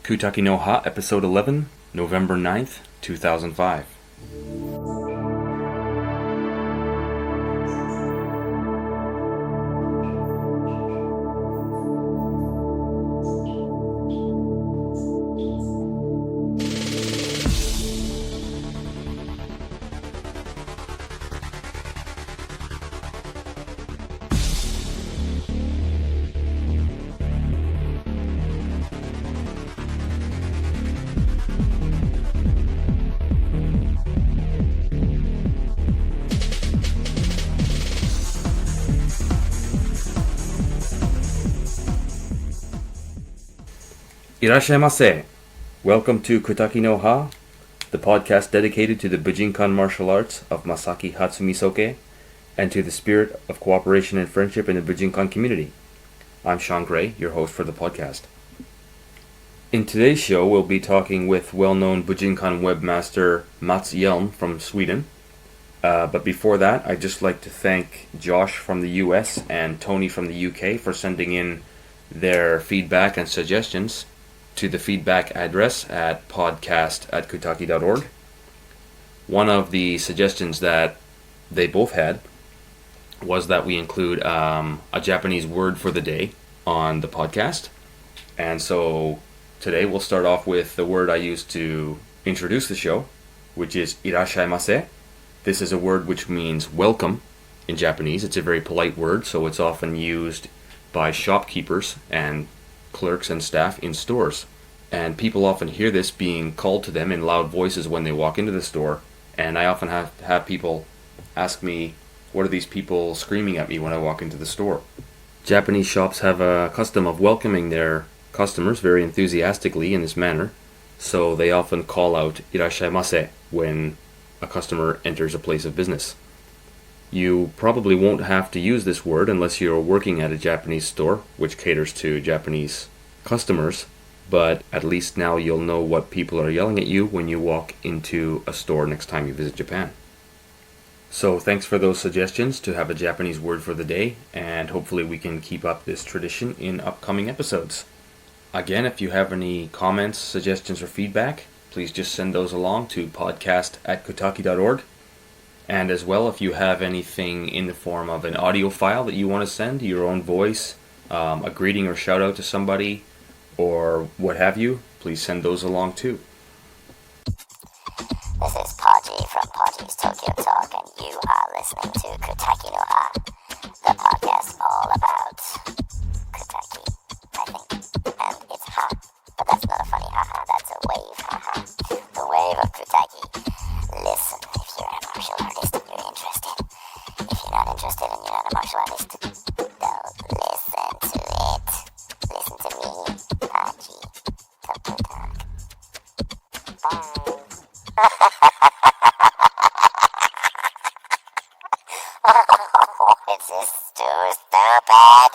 Kutaki no Ha, Episode 11, November 9th, 2005. Irashaimase! Welcome to Kutaki no Ha, the podcast dedicated to the Bujinkan martial arts of Masaaki Hatsumi Soke and to the spirit of cooperation and friendship in the Bujinkan community. I'm Shawn Gray, your host for the podcast. In today's show, we'll be talking with well-known Bujinkan webmaster Mats Helm from Sweden. But before that, I'd just like to thank Josh from the US and Tony from the UK for sending in their feedback and suggestions to the feedback address at podcast@kutaki.org. One of the suggestions that they both had was that we include a Japanese word for the day on the podcast. And so today we'll start off with the word I used to introduce the show, which is irashaimase. This is a word which means welcome in Japanese. It's a very polite word, so it's often used by shopkeepers and clerks and staff in stores. And people often hear this being called to them in loud voices when they walk into the store. And I often have people ask me, what are these people screaming at me when I walk into the store? Japanese shops have a custom of welcoming their customers very enthusiastically in this manner. So they often call out irashaimase when a customer enters a place of business. You probably won't have to use this word unless you're working at a Japanese store, which caters to Japanese customers, but at least now you'll know what people are yelling at you when you walk into a store next time you visit Japan. So thanks for those suggestions to have a Japanese word for the day, and hopefully we can keep up this tradition in upcoming episodes. Again, if you have any comments, suggestions, or feedback, please just send those along to podcast@kutaki.org. And as well, if you have anything in the form of an audio file that you want to send, your own voice, a greeting or shout out to somebody, or what have you, please send those along too. This is Podgy from Podgy's Tokyo Talk, and you are listening to Kutaki no Ha, the podcast all about Kutaki, I think. And it's ha, but that's not a funny ha-ha, that's a wave ha-ha. The wave of Kutaki. Listen, if you're a martial artist and you're interested. If you're not interested and you're not a martial artist, don't listen to it. Listen to me, Podgy, Tokyo Talk. Bye. It's just too stupid.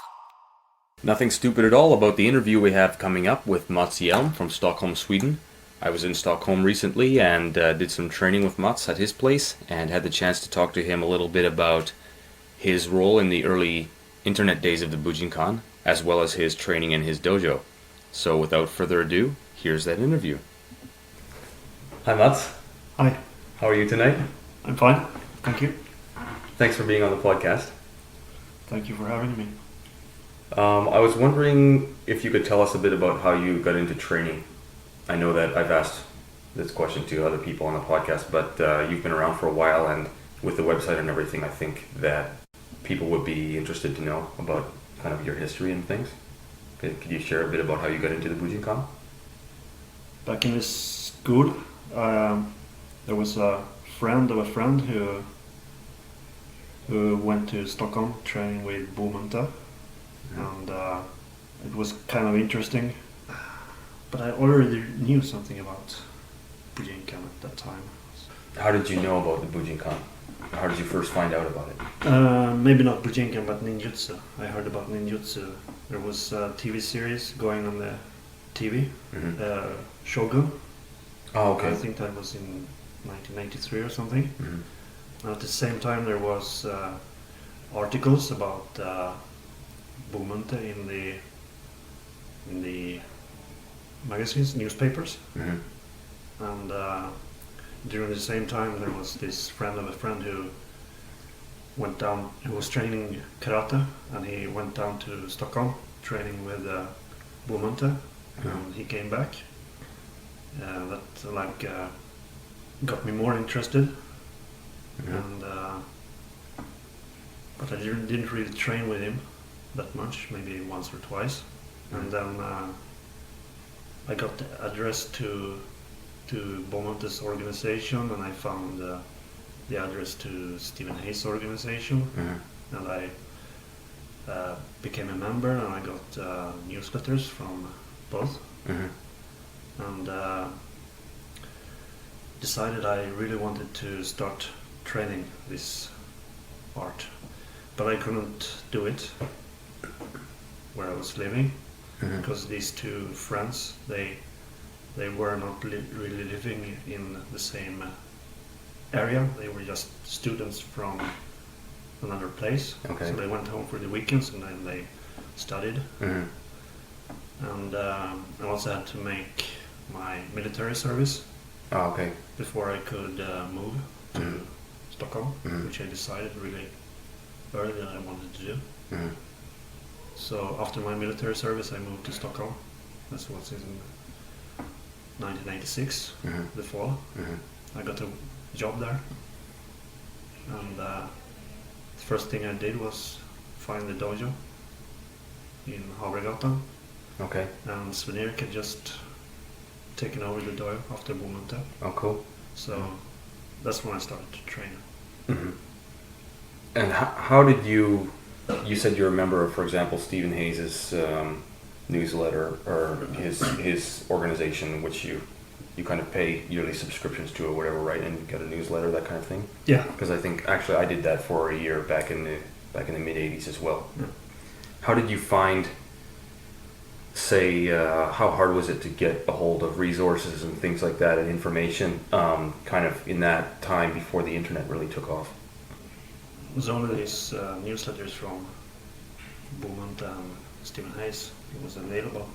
Nothing stupid at all about the interview we have coming up with Mats Helm from Stockholm, Sweden. I was in Stockholm recently and did some training with Mats at his place and had the chance to talk to him a little bit about his role in the early internet days of the Bujinkan, as well as his training in his dojo. So without further ado, here's that interview. Hi Mats. Hi, How are you tonight? I'm fine. Thank you. Thanks for being on the podcast. Thank you for having me. I was wondering if you could tell us a bit about how you got into training. I know that I've asked this question to other people on the podcast, but you've been around for a while, and with the website and everything, I think that people would be interested to know about kind of your history and things. Could you share a bit about how you got into the Bujinkan? Back in the school, there was a friend of a friend who went to Stockholm training with Bujinkan, and it was kind of interesting. But I already knew something about Bujinkan at that time. How did you know about the Bujinkan? How did you first find out about it? Maybe not Bujinkan, but ninjutsu. I heard about ninjutsu. There was a TV series going on the TV, Shogun. Oh, okay. I think that was in 1993 or something. Mm-hmm. At the same time, there was articles about Bumante in the magazines, newspapers, Mm-hmm. and during the same time there was this friend of a friend who went down, who was training karate, and he went down to Stockholm training with Bujinkan, and he came back. That got me more interested, and but I didn't really train with him that much, maybe once or twice, and then I got the address to Beaumonte's organization, and I found the address to Stephen Hayes' organization, and I became a member, and I got newsletters from both, and decided I really wanted to start training this art, but I couldn't do it where I was living, because these two friends, they were not really living in the same area. They were just students from another place. Okay. So they went home for the weekends, and then they studied. And I also had to make my military service before I could move to Stockholm, which I decided really early that I wanted to do. So after my military service, I moved to Stockholm. That was in 1986, the fall. I got a job there, and the first thing I did was find the dojo in Havregatan. Okay. And Sven-Erik had just taken over the dojo after Bujinkan. Oh, cool. So that's when I started to train. And how did you said you're a member of, for example, Stephen Hayes' newsletter, or his organization, which you kind of pay yearly subscriptions to or whatever, right? And you get a newsletter, that kind of thing? Yeah. Because I think actually I did that for a year back in the mid 80s as well. Yeah. How did you find, say, how hard was it to get a hold of resources and things like that and information kind of in that time before the internet really took off? It was only these newsletters from Bujinkan and Stephen Hayes. It was available,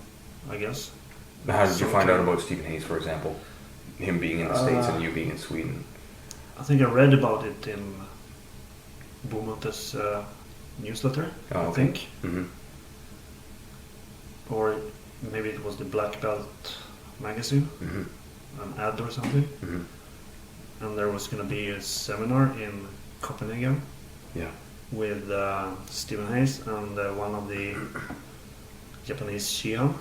I guess. How did you find out about Stephen Hayes, for example? Him being in the States and you being in Sweden? I think I read about it in Beaumonte's newsletter, I think. Or maybe it was the Black Belt magazine, an ad or something. And there was going to be a seminar in Copenhagen with Stephen Hayes and one of the Japanese Shihan.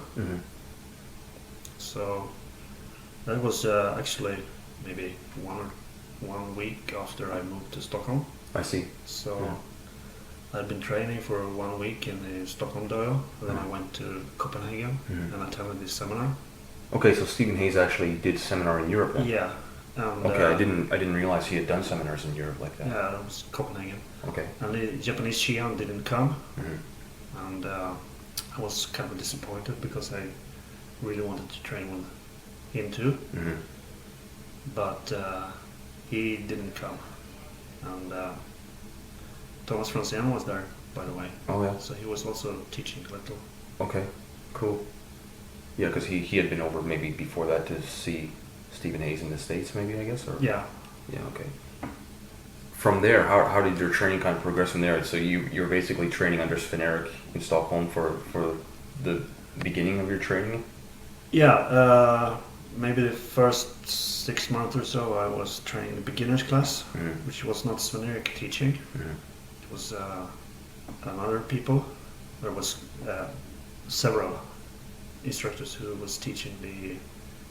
So that was actually maybe 1 week after I moved to Stockholm. I see. So I'd been training for 1 week in the Stockholm dojo, and then I went to Copenhagen and attended this seminar. Okay, so Stephen Hayes actually did seminar in Europe then? Yeah. And, okay, I didn't realize he had done seminars in Europe like that. Yeah, that was Copenhagen. Okay. And the Japanese Shihan didn't come, and I was kind of disappointed because I really wanted to train with him too. But he didn't come, and Thomas Franzén was there, by the way. Oh yeah. So he was also teaching a little. Okay, cool. Yeah, because he had been over maybe before that to see Stephen Hayes in the States, maybe, I guess? Or? Yeah. Yeah, okay. From there, how did your training kind of progress from there? So you're basically training under Sven-Erik in Stockholm for the beginning of your training? Yeah, maybe the first 6 months or so I was training the beginner's class, which was not Sven-Erik teaching. It was another people. There was several instructors who was teaching the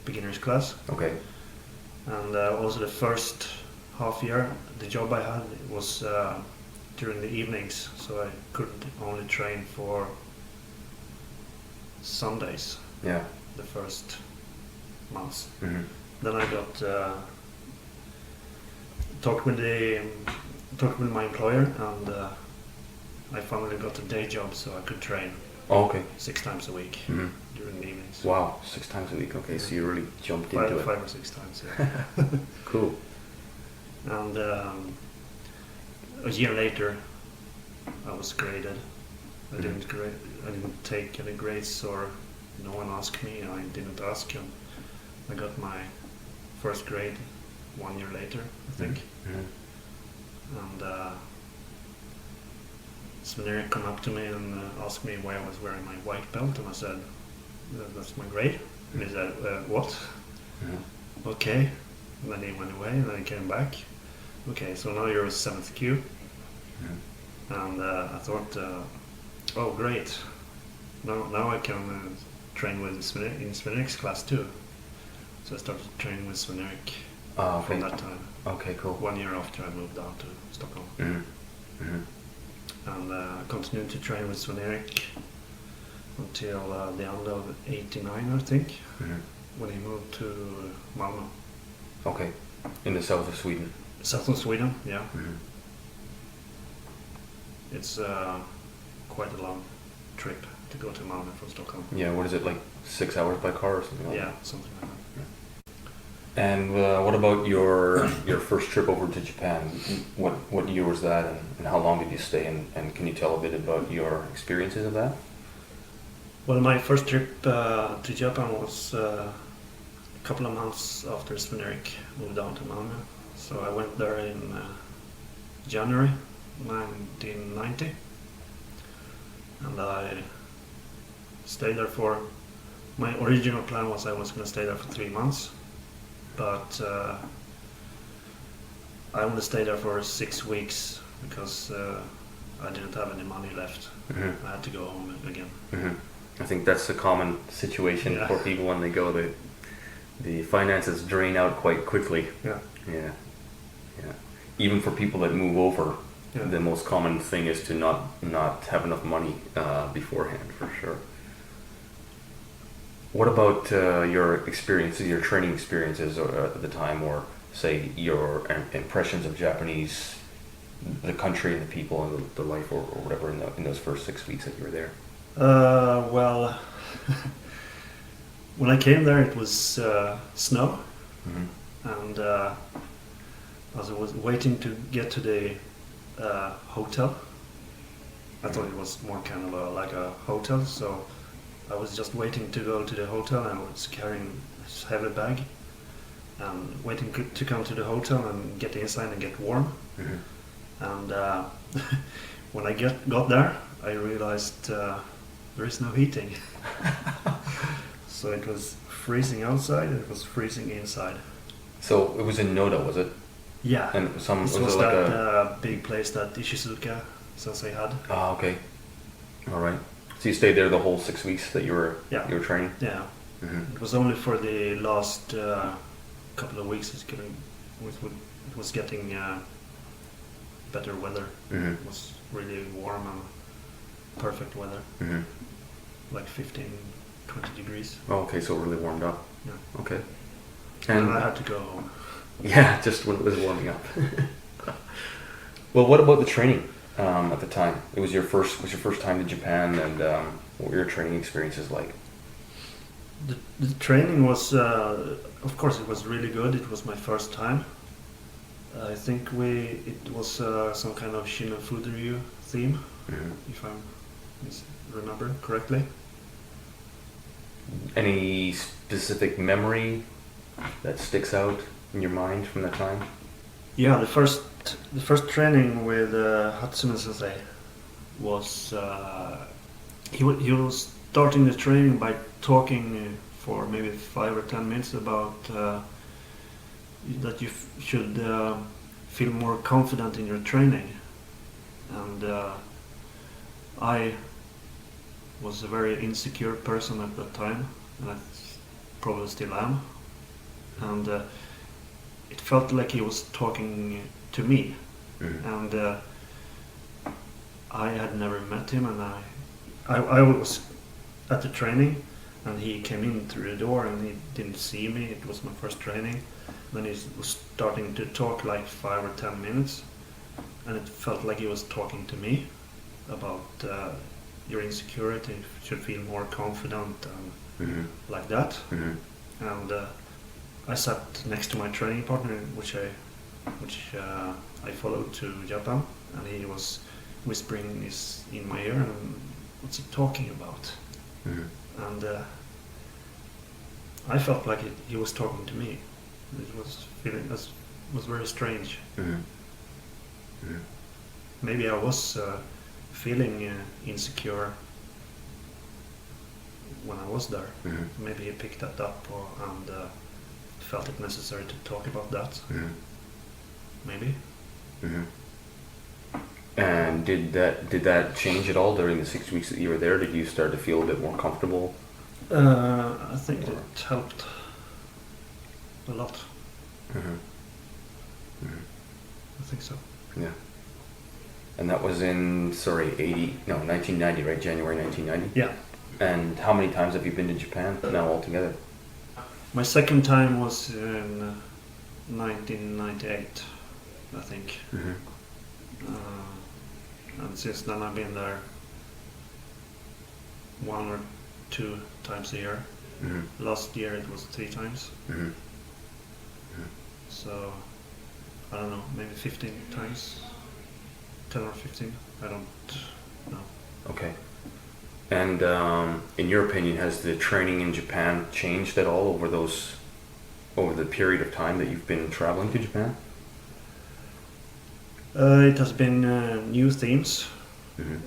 beginner's class. Okay. And also the first half year, the job I had was during the evenings, so I could only train for Sundays. Yeah. The first months. Then I got talked with my employer, and I finally got a day job, so I could train. Oh, okay. 6 times a week during the evenings. Wow, 6 times a week. Okay, so you really jumped into it. 5 or 6 times. Yeah. Cool. And a year later, I was graded. I didn't take any grades or no one asked me, and I didn't ask, and I got my first grade 1 year later, I think. And Sven-Erik come up to me and asked me why I was wearing my white belt, and I said, that's my grade. And he said, what? Okay. And then he went away, and then he came back. Okay, so now you're a 7th Q. And I thought, oh great, now I can train with in Sven-Erik's class too. So I started training with Sven-Erik from that time. Okay, cool. 1 year after I moved down to Stockholm. And I continued to train with Sven-Erik until the end of '89, I think, when he moved to Malmö. Okay, in the south of Sweden. South of Sweden, yeah. It's quite a long trip to go to Malmö from Stockholm. Yeah, what is it, like 6 hours by car or something like that? Yeah, something like that. And what about your first trip over to Japan? What year was that, and how long did you stay? And can you tell a bit about your experiences of that? Well, my first trip to Japan was a couple of months after Sven-Erik moved down to Malmö. So I went there in January 1990, and I stayed there for. My original plan was I was going to stay there for 3 months. But I only stayed there for 6 weeks because I didn't have any money left. I had to go home again. I think that's a common situation for people when they go. The finances drain out quite quickly. Yeah. Even for people that move over, the most common thing is to not have enough money beforehand, for sure. What about your experiences, your training experiences at the time, or say your impressions of Japanese, the country and the people and the life or whatever in those first 6 weeks that you were there? Well, when I came there, it was snow, and as I was waiting to get to the hotel, I thought it was more kind of like a hotel, so I was just waiting to go to the hotel, and I was carrying this heavy bag and waiting to come to the hotel and get inside and get warm. And when I got there, I realized there is no heating. So it was freezing outside and it was freezing inside. So it was in Noda, was it? Yeah. And this was like that big place that Ishizuka sensei had. Ah, okay. All right. So you stayed there the whole 6 weeks that you were training? Yeah. It was only for the last couple of weeks it was getting better weather. It was really warm and perfect weather. Like 15, 20 degrees. Oh, okay, so it really warmed up. Yeah. Okay. And I had to go home. Yeah, just when it was warming up. Well, what about the training at the time? It was your first time to Japan, and what were your training experiences like? The training was, of course, it was really good. It was my first time. I think it was some kind of Shinofudryu theme, if I remember correctly. Any specific memory that sticks out in your mind from that time? Yeah, the first training with Hatsumi Sensei was he was starting the training by talking for maybe 5 or 10 minutes about that you should feel more confident in your training, and I was a very insecure person at that time, and I probably still am, and it felt like he was talking to me, and I had never met him, and I was at the training, and he came in through the door, and he didn't see me. It was my first training. Then he was starting to talk like 5 or 10 minutes, and it felt like he was talking to me about your insecurity. You should feel more confident and like that. And I sat next to my training partner, which I followed to Japan, and he was whispering this in my ear, and what's he talking about? And I felt like he was talking to me. It was very strange. Maybe I was feeling insecure when I was there. Maybe he picked that up and felt it necessary to talk about that. Maybe. And did that change at all during the 6 weeks that you were there? Did you start to feel a bit more comfortable? I think it helped a lot. I think so. Yeah. And that was in 1990, right? January 1990. Yeah. And how many times have you been to Japan now altogether? My second time was in 1998, I think. And since then I've been there 1 or 2 times a year. Last year it was 3 times. So I don't know, maybe 15 times, 10 or 15. I don't know. Okay. And in your opinion, has the training in Japan changed at all over the period of time that you've been traveling to Japan? It has been new themes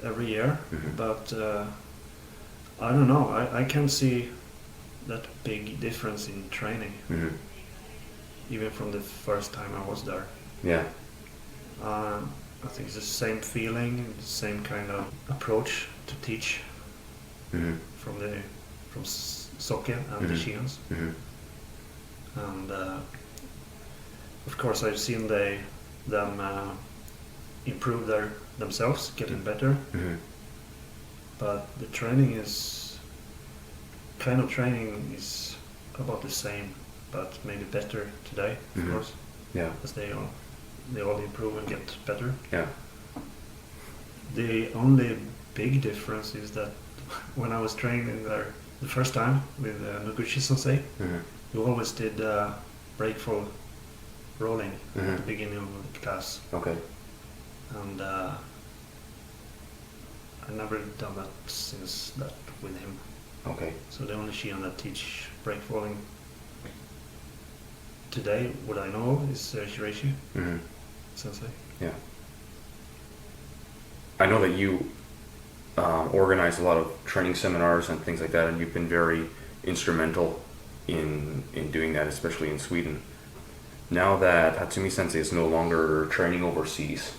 every year, but I don't know. I can't see that big difference in training, even from the first time I was there. Yeah. I think it's the same feeling, the same kind of approach to teach from Soke and the Shians. And of course I've seen them improve themselves, getting better. But the training is about the same, but maybe better today, of course. Yeah. As they all improve and get better. Yeah. The only big difference is that when I was training there the first time with Noguchi Sensei, we always did breakfall rolling at the beginning of the class. Okay. And I never done that since that with him. Okay. So the only Shion that teach breakfalling today, what I know, is Shiraishi Sensei. Yeah. I know that you organize a lot of training seminars and things like that, and you've been very instrumental in doing that, especially in Sweden. Now that Hatsumi Sensei is no longer training overseas,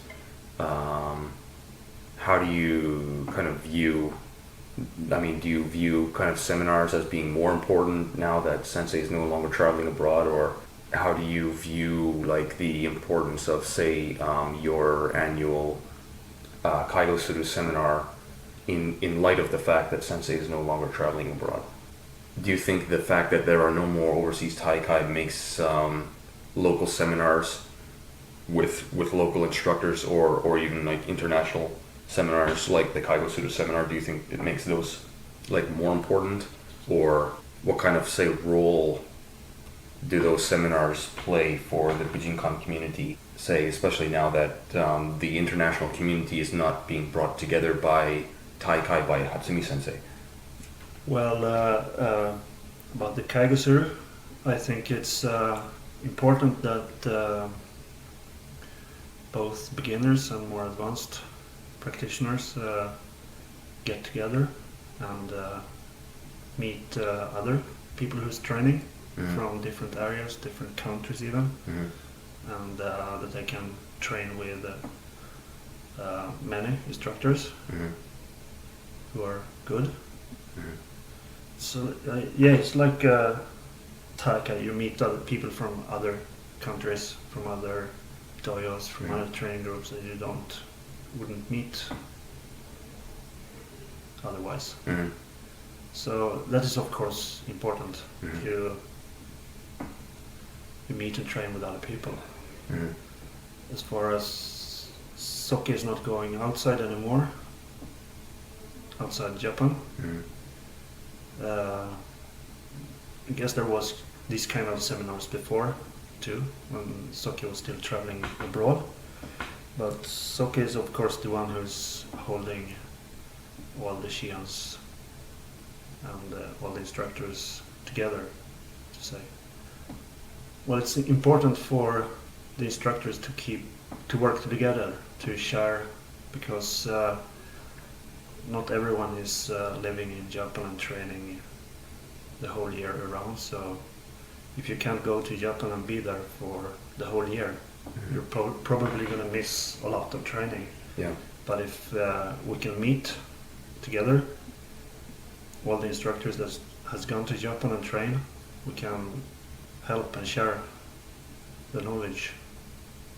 how do you kind of view, do you view kind of seminars as being more important now that Sensei is no longer traveling abroad, or how do you view like the importance of, say, your annual Kaigo Suru seminar in light of the fact that Sensei is no longer traveling abroad? Do you think the fact that there are no more overseas Taikai makes local seminars with local instructors, or even like international seminars like the Kaigo Suru seminar, do you think it makes those like more important, or what kind of, say, role do those seminars play for the Bujinkan community, say, especially now that the international community is not being brought together by Taikai by Hatsumi Sensei? Well, about the Kaigo Suru, I think it's important that both beginners and more advanced practitioners get together and meet other people who's training from different areas, different countries even, and that they can train with many instructors who are good. So yeah, it's like Taikai. You meet other people from other countries, from other dojos, from other training groups that you wouldn't meet otherwise. So that is of course important. You meet and train with other people. As far as Soke is not going outside anymore, outside Japan, I guess there was these kind of seminars before too, when Soke was still traveling abroad. But Soke is of course the one who's holding all the Shians and all the instructors together. to say? Well, it's important for the instructors to work together, to share, because not everyone is living in Japan and training the whole year around. So if you can't go to Japan and be there for the whole year, you're probably going to miss a lot of training. Yeah. But if we can meet together, all the instructors that has gone to Japan and train, we can help and share the knowledge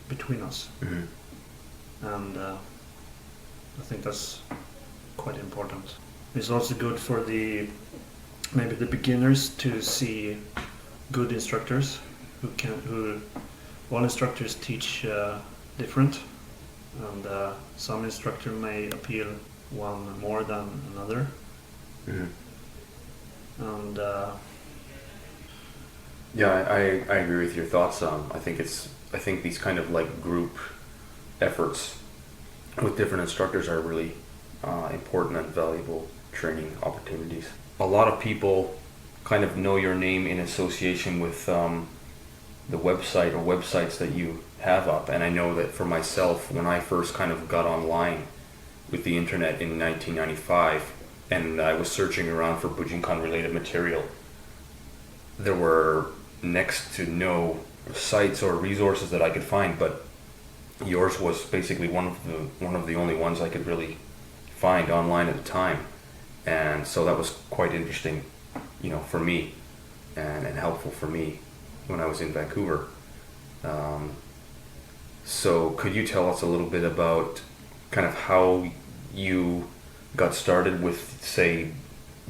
between us. And I think that's quite important. It's also good for maybe the beginners to see good instructors who all instructors teach different, and some instructor may appeal one more than another. And yeah, I agree with your thoughts. I think these kind of like group efforts with different instructors are really important and valuable training opportunities. A lot of people kind of know your name in association with the website or websites that you have up, and I know that for myself, when I first kind of got online with the internet in 1995 and I was searching around for Bujinkan related material, there were next to no sites or resources that I could find, but yours was basically one of the only ones I could really find online at the time. And so that was quite interesting, for me, and helpful for me when I was in Vancouver. So could you tell us a little bit about kind of how you got started with, say,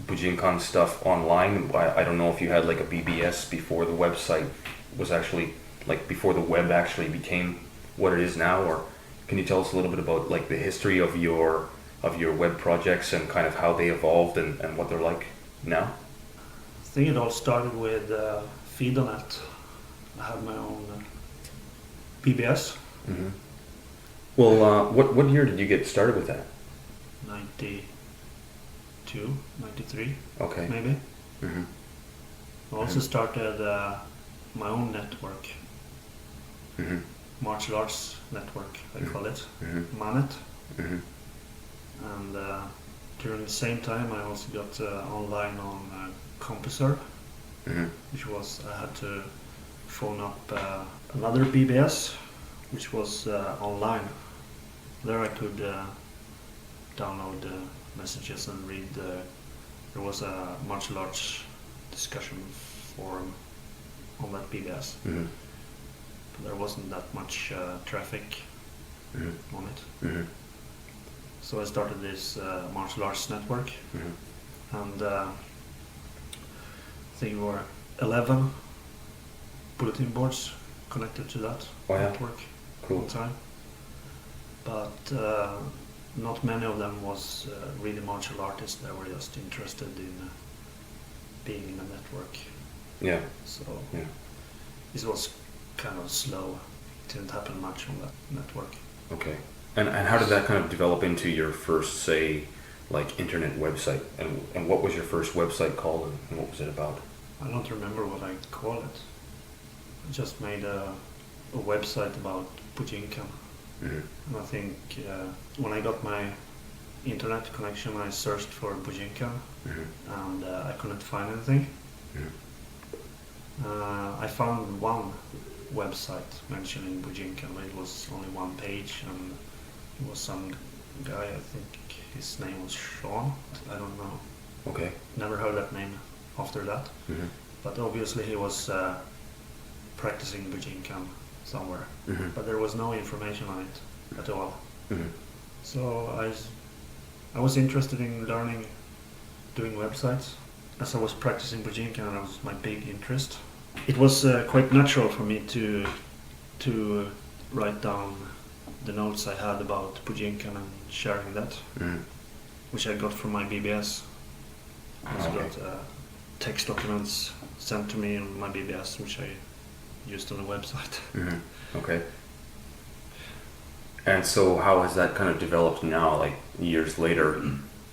Bujinkan stuff online? I don't know if you had like a BBS before the website was actually, like before the web actually became what it is now, or can you tell us a little bit about like the history of your web projects and kind of how they evolved and what they're like now? I think it all started with Feedonet. I had my own BBS. Well, what year did you get started with that? 92, 93, Okay. maybe. I also started my own network, martial arts network, I call it, Manet. And during the same time, I also got online on Compuserve, which was, I had to phone up another BBS, which was online. There I could download messages and read. There was a martial arts discussion forum on that BBS, but there wasn't that much traffic on it. So I started this martial arts network, and I think there were 11 bulletin boards connected to that network Cool. at the time. But not many of them was really martial artists. They were just interested in being in the network. Yeah. So Yeah. it was kind of slow. It didn't happen much on that network. Okay. And how did that kind of develop into your first, say, like internet website? And what was your first website called, and what was it about? I don't remember what I called it. I just made a website about Bujinkan. And I think when I got my internet connection, I searched for Bujinkan, and I couldn't find anything. I found one website mentioning Bujinkan, but it was only one page, and it was some guy, I think his name was Shawn, I don't know. Okay. Never heard that name after that. But obviously he was practicing Bujinkan somewhere, but there was no information on it at all. So I was interested in learning doing websites. As I was practicing Bujinkan, that was my big interest. It was quite natural for me to write down the notes I had about Bujinkan and sharing that, which I got from my BBS. I also got text documents sent to me on my BBS, which I used on the website. Okay. And so how has that kind of developed now, like years later?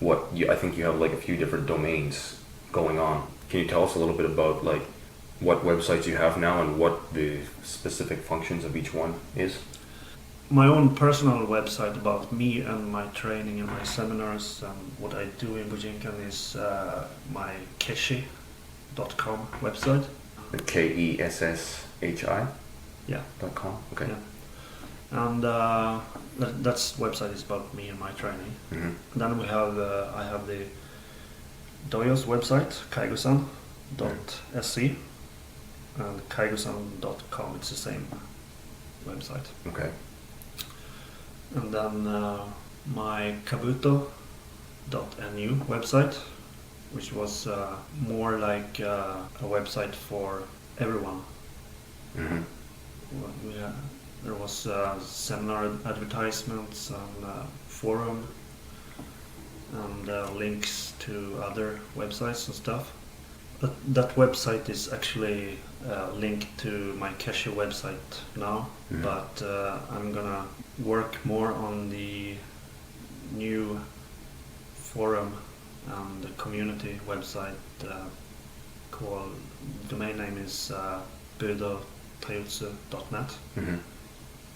I think you have like a few different domains going on. Can you tell us a little bit about like what websites you have now and what the specific functions of each one is? My own personal website about me and my training and my seminars and what I do in Bujinkan is my keshi.com website. KESSHI? Yeah. .com? Okay. Yeah. And that's website is about me and my training. Mm-hmm. Then I have the Doyo's website, kaigosan.se, and kaigosan.com. It's the same website. Okay. And then my kabuto.nu website, which was more like a website for everyone. Mm-hmm. There was seminar advertisements and forum and links to other websites and stuff. But that website is actually linked to my Keshe website now, Mm-hmm. but I'm gonna work more on the new forum and the community website called, domain name is budotayutsu.net, Mm-hmm.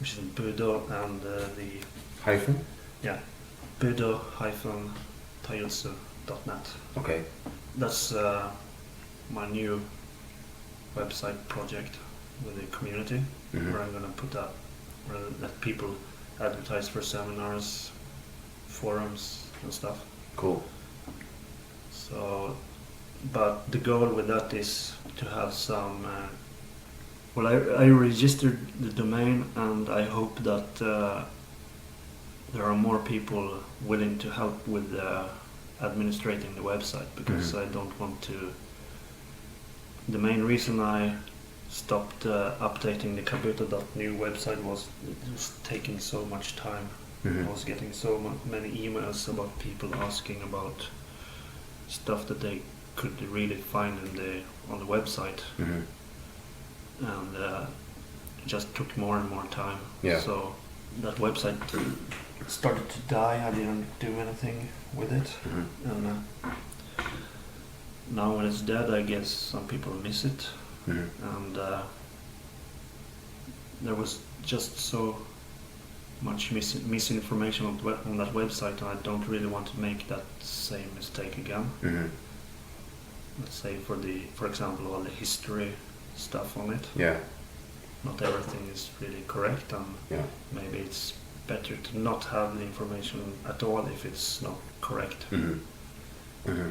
which is Budo and the Hyphen? budo-tayutsu.net. Okay. That's my new website project with the community, Mm-hmm. where I'm gonna put up, where let people advertise for seminars, forums and stuff. Cool. So, but the goal with that is to have some. Well, I registered the domain, and I hope that there are more people willing to help with administrating the website, because Mm-hmm. I don't want to. The main reason I stopped updating the kabuto.new website was it was taking so much time. Mm-hmm. I was getting so many emails about people asking about stuff that they could really find on the website, Mm-hmm. and it just took more and more time. Yeah. So that website started to die. I didn't do anything with it, Mm-hmm. and now when it's dead, I guess some people miss it, Mm-hmm. and there was just so much misinformation on that website, and I don't really want to make that same mistake again. Mm-hmm. Let's say for example, all the history stuff on it. Yeah. Not everything is really correct, and Yeah. maybe it's better to not have the information at all if it's not correct. Mm-hmm. Mm-hmm.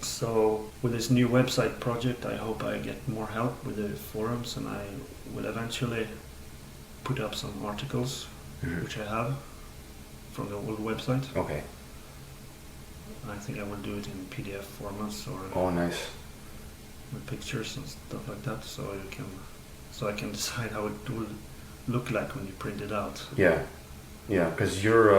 So with this new website project, I hope I get more help with the forums, and I will eventually put up some articles, Mm-hmm. which I have from the old website. Okay. I think I will do it in PDF formats or Oh, nice. with pictures and stuff like that, so I can decide how it will look like when you print it out. Yeah. Yeah, because your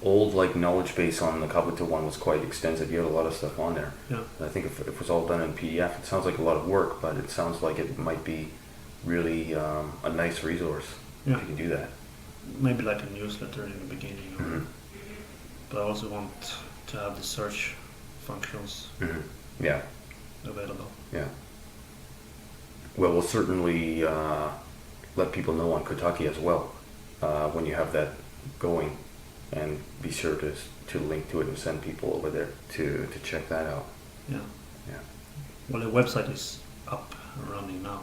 old knowledge base on the Kabuto one was quite extensive. You had a lot of stuff on there. Yeah. And I think if it was all done in PDF, it sounds like a lot of work, but it sounds like it might be really a nice resource Yeah. if you can do that. Maybe like a newsletter in the beginning. Mm-hmm. But I also want to have the search functions Mm-hmm. Yeah. available. Yeah. Well, we'll certainly let people know on Kutaki as well when you have that going, and be sure to link to it and send people over there to check that out. Yeah. Yeah. Well, the website is up and running now.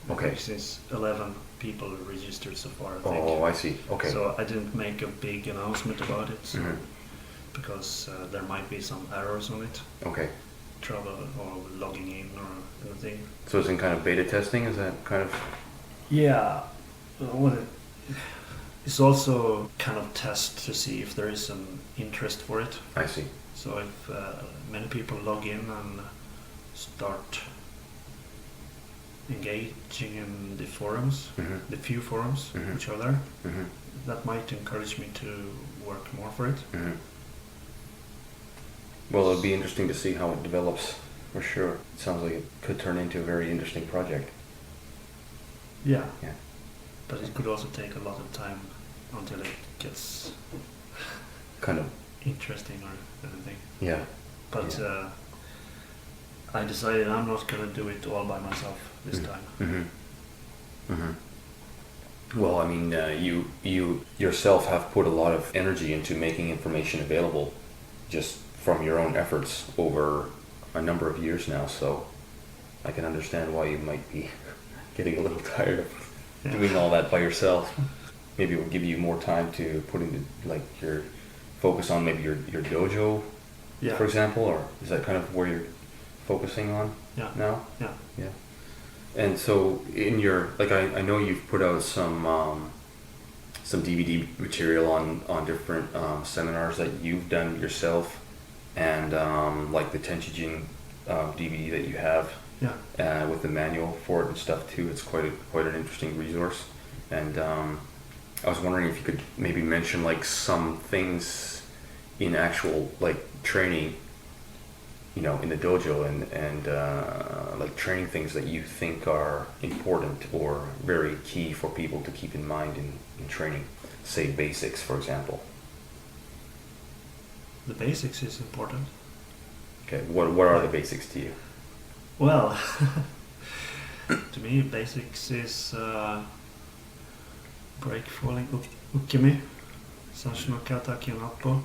Okay. Since 11 people registered so far, I think. Oh, I see. Okay. So I didn't make a big announcement about it, so, Mhm. because there might be some errors on it, Okay. trouble or logging in or anything. So it's in kind of beta testing. Is that kind of? Yeah. Well, it's also kind of test to see if there is an interest for it. I see. So if many people log in and start engaging in the forums, Mhm. the few forums Mhm. which are there, Mm-hmm. that might encourage me to work more for it. Mm-hmm. Well, it'll be interesting to see how it develops, for sure. It sounds like it could turn into a very interesting project. Yeah. Yeah. But it could also take a lot of time until it gets Kind of. interesting or anything. Yeah. But Yeah. I decided I'm not gonna do it all by myself this time. Well, I mean, you yourself have put a lot of energy into making information available just from your own efforts over a number of years now, so I can understand why you might be getting a little tired of doing all that by yourself. Maybe it will give you more time to put into your focus on maybe your dojo, for example, or is that kind of where you're focusing on now? Yeah. And so in your, I know you've put out some DVD material on different seminars that you've done yourself, and the Tenchijin DVD that you have with the manual for it and stuff too. It's quite an interesting resource, and I was wondering if you could maybe mention some things in actual training, in the dojo, and training things that you think are important or very key for people to keep in mind in training, say basics, for example. The basics is important. Okay, what are the basics to you? Well, to me, basics is break falling, ukemi, sanshi no Kutaki and Appo.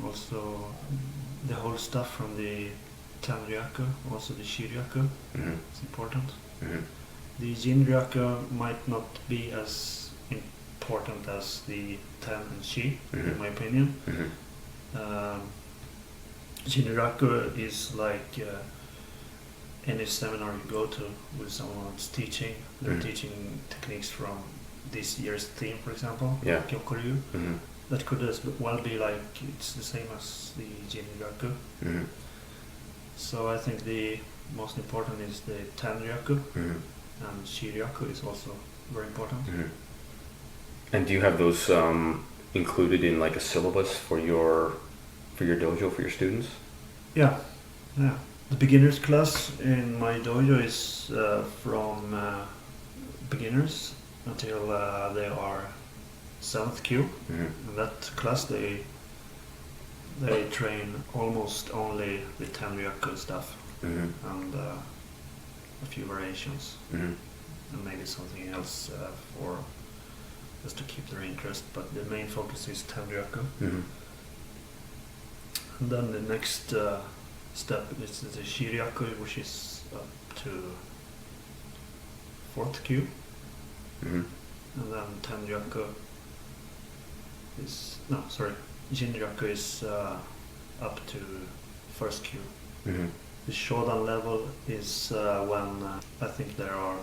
Also, the whole stuff from the Tanryaku, also the Shiryaku, it's important. The Jinryaku might not be as important as the Ten and Shi, in my opinion. Jinryaku is like any seminar you go to with someone that's teaching. They're teaching techniques from this year's theme, for example, Kyokuryu. That could as well be it's the same as the Jinryaku. So I think the most important is the Tanryaku, and Shiryaku is also very important. And do you have those included in a syllabus for your dojo, for your students? Yeah. The beginners class in my dojo is from beginners until they are 7th Q. In that class they train almost only the Tenryaku stuff, and a few variations, and maybe something else for just to keep their interest, but the main focus is Tenryaku. And then the next step is the Shiryaku, which is up to 4th Q. And then Jinryaku is up to 1st Q. The Shodan level is when I think they are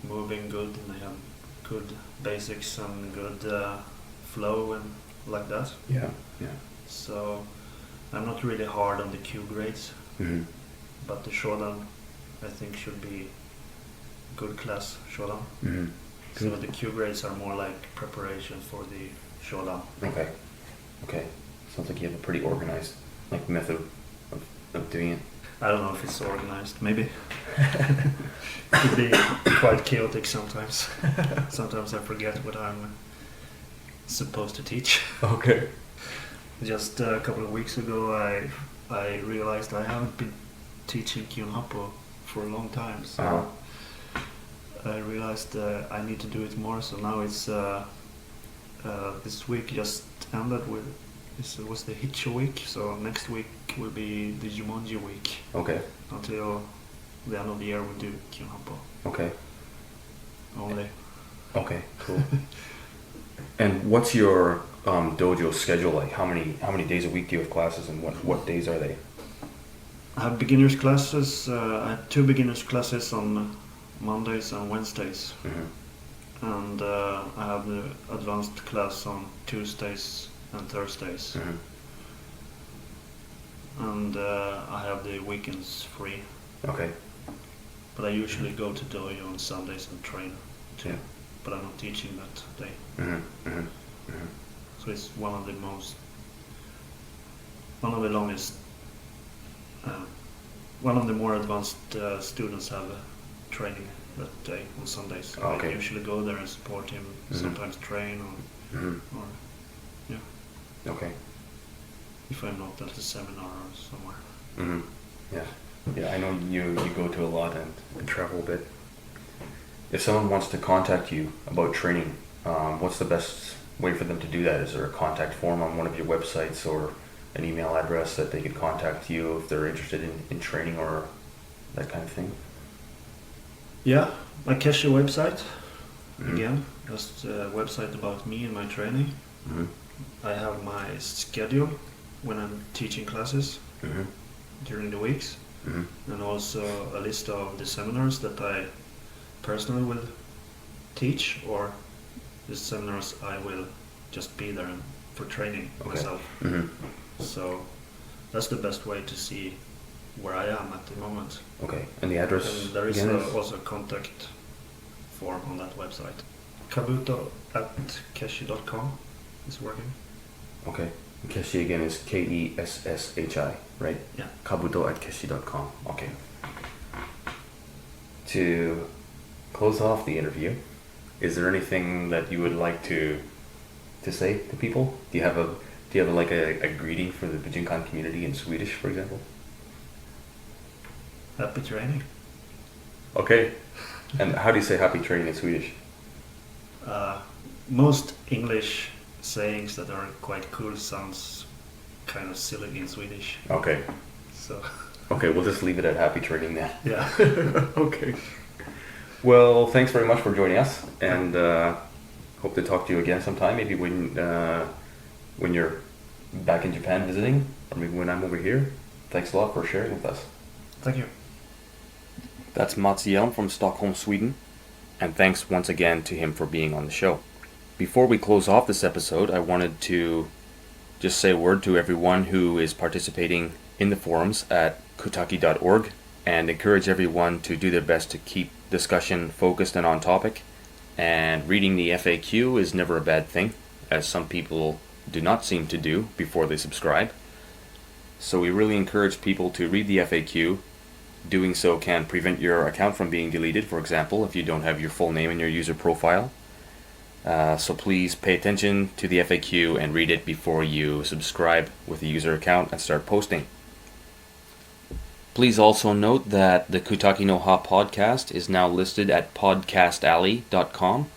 moving good and they have good basics and good flow and like that. So I'm not really hard on the Q grades, but the Shodan I think should be good class Shodan. So the Q grades are more like preparation for the Shodan. Okay. Sounds like you have a pretty organized method of doing it. I don't know if it's organized. Maybe. It could be quite chaotic sometimes. Sometimes I forget what I'm supposed to teach. Okay. Just a couple of weeks ago, I realized I haven't been teaching Kyunhappo for a long time. So I realized I need to do it more. So now it's this week just ended with. This was the Hicho week, so next week will be the Jumonji week. Okay. Until the end of the year we'll do Kyunhappo. Okay. Only. Okay, cool. And what's your dojo schedule like? How many days a week do you have classes, and what days are they? I have beginners classes. I have 2 beginners classes on Mondays and Wednesdays. And I have the advanced class on Tuesdays and Thursdays. And I have the weekends free. Okay. But I usually go to dojo on Sundays and train too. But I'm not teaching that day. So it's one of the longest, one of the more advanced students have training that day on Sundays. So I usually go there and support him, sometimes train or Okay. if I'm not at a seminar or somewhere. Mm-hmm. Yeah. Yeah, I know you go to a lot and travel a bit. If someone wants to contact you about training, what's the best way for them to do that? Is there a contact form on one of your websites or an email address that they could contact you if they're interested in training or that kind of thing? Yeah, my Keshi website. Mm-hmm. Again, just a website about me and my training. Mm-hmm. I have my schedule when I'm teaching classes Mm-hmm. during the weeks, Mm-hmm. and also a list of the seminars that I personally will teach, or the seminars I will just be there for training myself. Mm-hmm. So that's the best way to see where I am at the moment. Okay. And the address And there is again also a contact form on that website. Kabuto@keshi.com is working. Okay. Keshi again is KESSHI, right? Yeah. Kabuto@keshi.com. Okay. To close off the interview, is there anything that you would like to say to people? Do you have like a greeting for the Bujinkan community in Swedish, for example? Happy training. Okay. And how do you say happy training in Swedish? Most English sayings that are quite cool sounds kind of silly in Swedish. Okay. So Okay, we'll just leave it at happy training then. yeah. Okay. Well, thanks very much for joining us, and hope to talk to you again sometime. Maybe when you're back in Japan visiting, or maybe when I'm over here. Thanks a lot for sharing with us. Thank you. That's Mats Helm from Stockholm, Sweden, and thanks once again to him for being on the show. Before we close off this episode, I wanted to just say a word to everyone who is participating in the forums at kutaki.org and encourage everyone to do their best to keep discussion focused and on topic. And reading the FAQ is never a bad thing, as some people do not seem to do before they subscribe. So we really encourage people to read the FAQ. Doing so can prevent your account from being deleted, for example, if you don't have your full name in your user profile. So please pay attention to the FAQ and read it before you subscribe with a user account and start posting. Please also note that the Kutaki no Ha podcast is now listed at podcastalley.com.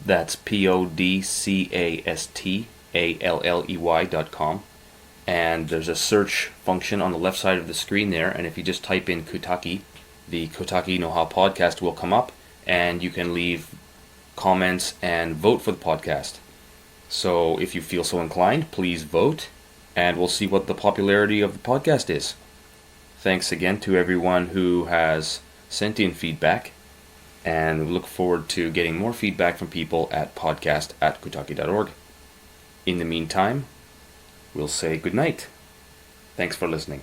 That's podcastalley.com. And there's a search function on the left side of the screen there, and if you just type in Kutaki, the Kutaki no Ha podcast will come up, and you can leave comments and vote for the podcast. So if you feel so inclined, please vote, and we'll see what the popularity of the podcast is. Thanks again to everyone who has sent in feedback, and we look forward to getting more feedback from people at podcast@kutaki.org. In the meantime, we'll say good night. Thanks for listening.